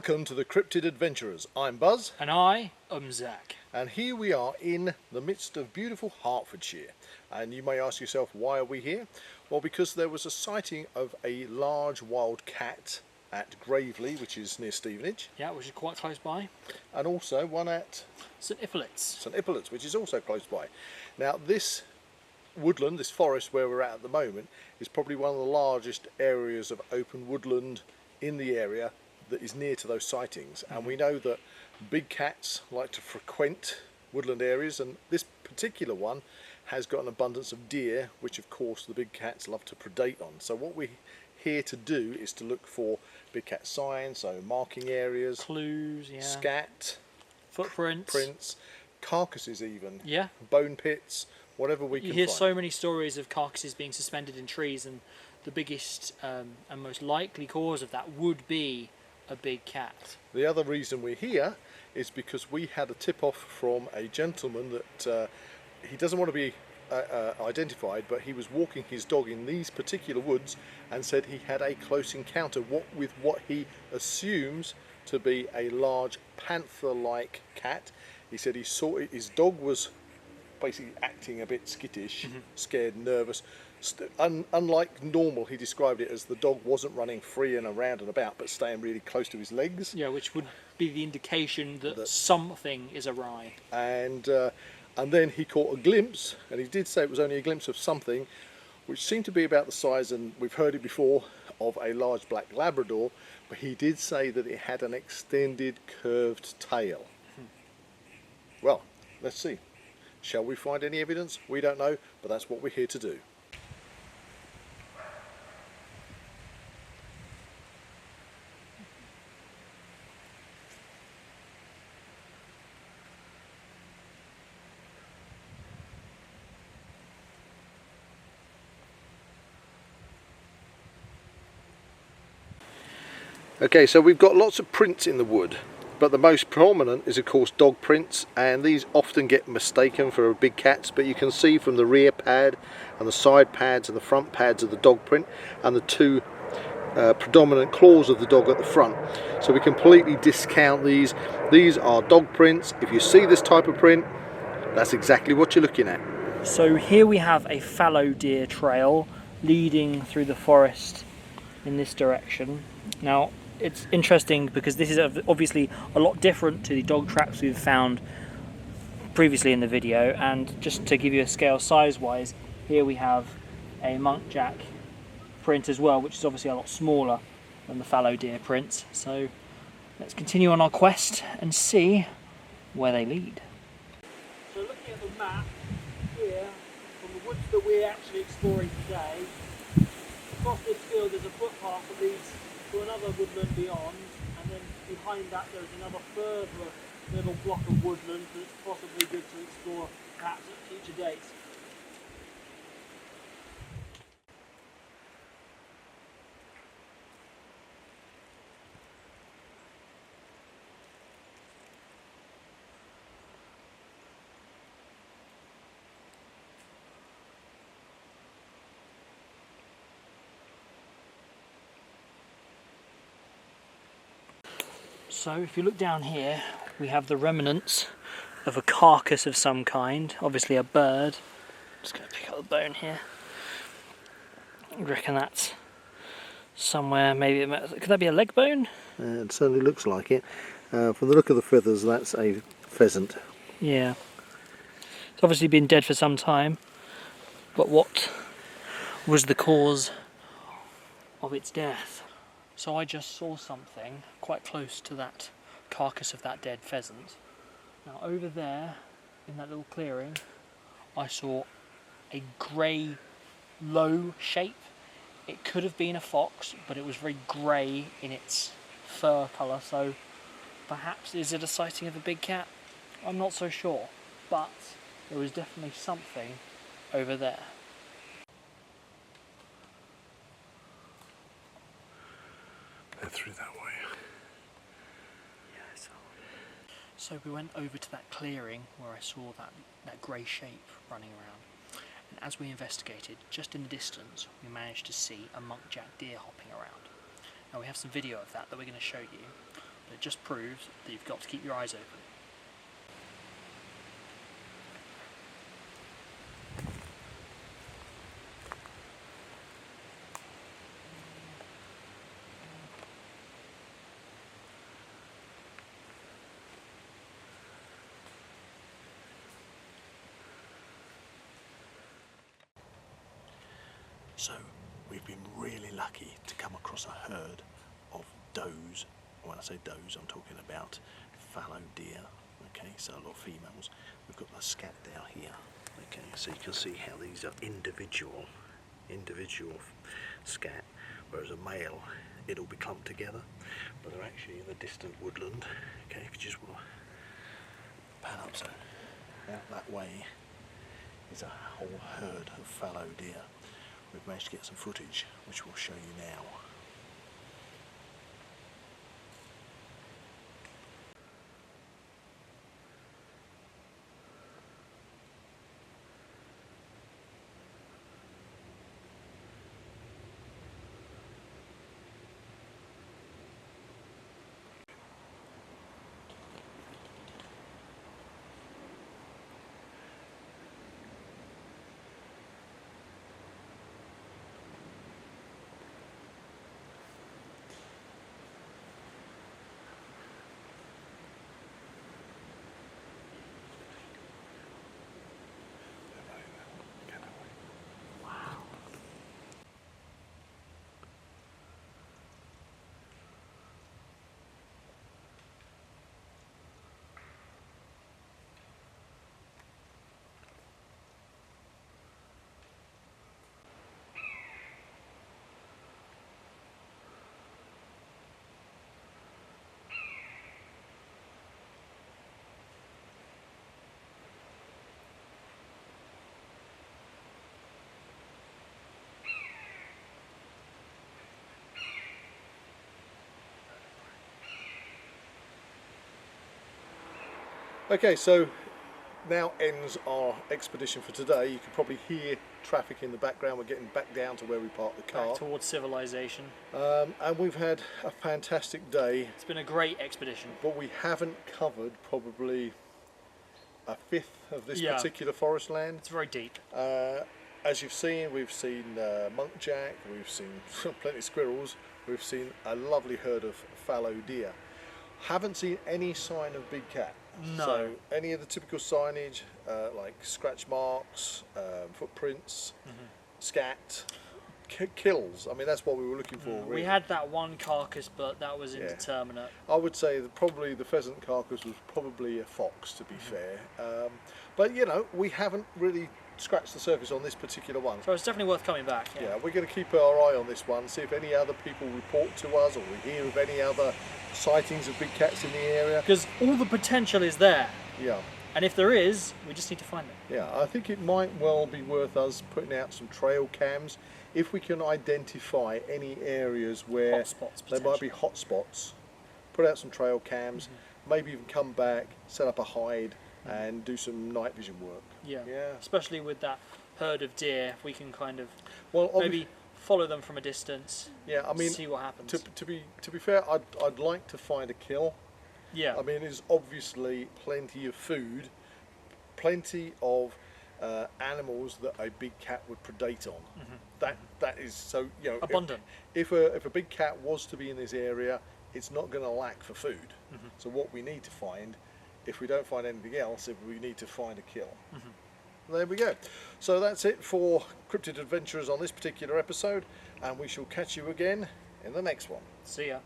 Welcome to the Cryptid Adventurers. I'm Buzz. And I am Zak. And here we are in the midst of beautiful Hertfordshire. And you may ask yourself, why are we here? Well, because there was a sighting of a large wild cat at Gravely, which is near Stevenage. Yeah, which is quite close by. And also one at St Ippolis. St Ippolis, which is also close by. Now, this woodland, this forest where we're at the moment, is probably one of the largest areas of open woodland in the area that is near to those sightings. And we know that big cats like to frequent woodland areas, and this particular one has got an abundance of deer, which of course the big cats love to predate on. So what we're here to do is to look for big cat signs, so marking areas, clues, yeah, scat, footprints, carcasses even, yeah, bone pits, whatever we can You hear find. so many stories of carcasses being suspended in trees, and the biggest and most likely cause of that would be a big cat. The other reason we're here is because we had a tip-off from a gentleman that he doesn't want to be identified, but he was walking his dog in these particular woods and said he had a close encounter with what he assumes to be a large panther-like cat. He said he saw his dog was basically acting a bit skittish, scared, nervous. Unlike normal, he described it as the dog wasn't running free and around and about, but staying really close to his legs. Yeah, which would be the indication that something is awry. And then he caught a glimpse, and he did say it was only a glimpse of something, which seemed to be about the size, and we've heard it before, of a large black Labrador, but he did say that it had an extended curved tail. Well, let's see. Shall we find any evidence? We don't know, but that's what we're here to do. Okay, so we've got lots of prints in the wood, but the most prominent is of course dog prints, and these often get mistaken for big cats, but you can see from the rear pad and the side pads and the front pads of the dog print and the two predominant claws of the dog at the front. So we completely discount these. These are dog prints. If you see this type of print, that's exactly what you're looking at. So here we have a fallow deer trail leading through the forest in this direction. Now, it's interesting because this is obviously a lot different to the dog tracks we've found previously in the video, and just to give you a scale size wise, here we have a muntjac print as well, which is obviously a lot smaller than the fallow deer prints. So let's continue on our quest and see where they lead. So looking at the map here, from the woods that we're actually exploring today, across this field there's a footpath that leads to another woodland beyond, and then behind that there's another further little block of woodland that's possibly good to explore perhaps at future dates. So if you look down here, we have the remnants of a carcass of some kind, obviously a bird. Just going to pick up the bone here. I reckon that's somewhere, maybe, could that be a leg bone? It certainly looks like it. From the look of the feathers, that's a pheasant. Yeah. It's obviously been dead for some time, but what was the cause of its death? So I just saw something quite close to that carcass of that dead pheasant. Now over there, in that little clearing, I saw a grey, low shape. It could have been a fox, but it was very grey in its fur colour, so perhaps is it a sighting of a big cat? I'm not so sure, but there was definitely something over there. Through that way. Yeah, so we went over to that clearing where I saw that grey shape running around, and as we investigated, just in the distance we managed to see a muntjac deer hopping around. Now we have some video of that we're going to show you, It just proves that you've got to keep your eyes open. So we've been really lucky to come across a herd of does. When I say does, I'm talking about fallow deer. Okay, so a lot of females. We've got the scat down here. Okay, so you can see how these are individual scat, whereas a male, it'll be clumped together, but they're actually in the distant woodland. Okay, if you just want to pan up, so out that way is a whole herd of fallow deer. We've managed to get some footage, which we'll show you now. Okay, so now ends our expedition for today. You can probably hear traffic in the background. We're getting back down to where we parked the car. Back towards civilization. And we've had a fantastic day. It's been a great expedition. But we haven't covered probably a fifth of this particular forest land. It's very deep. As you've seen, we've seen muntjac, we've seen plenty of squirrels, we've seen a lovely herd of fallow deer. Haven't seen any sign of big cat. No. So any of the typical signage, like scratch marks, footprints, scat, kills. I mean, that's what we were looking for. Really. We had that one carcass, but that was indeterminate. I would say that probably the pheasant carcass was probably a fox, to be fair. But you know, we haven't really scratched the surface on this particular one. So it's definitely worth coming back. Yeah, we're going to keep our eye on this one, see if any other people report to us or we hear of any other sightings of big cats in the area. Because all the potential is there. Yeah. And if there is, we just need to find them. Yeah, I think it might well be worth us putting out some trail cams if we can identify any areas where there might be hot spots. Put out some trail cams, maybe even come back, set up a hide and do some night vision work. Yeah. Especially with that herd of deer, we can kind of maybe follow them from a distance. Yeah, I mean, see what happens. To be fair, I'd like to find a kill. Yeah. I mean, there's obviously plenty of food, plenty of animals that a big cat would predate on. That is so, you know, abundant. If a big cat was to be in this area, it's not going to lack for food. So what we need to find, if we don't find anything else, if we need to find a kill. There we go. So that's it for Cryptid Adventurers on this particular episode, and we shall catch you again in the next one. See ya.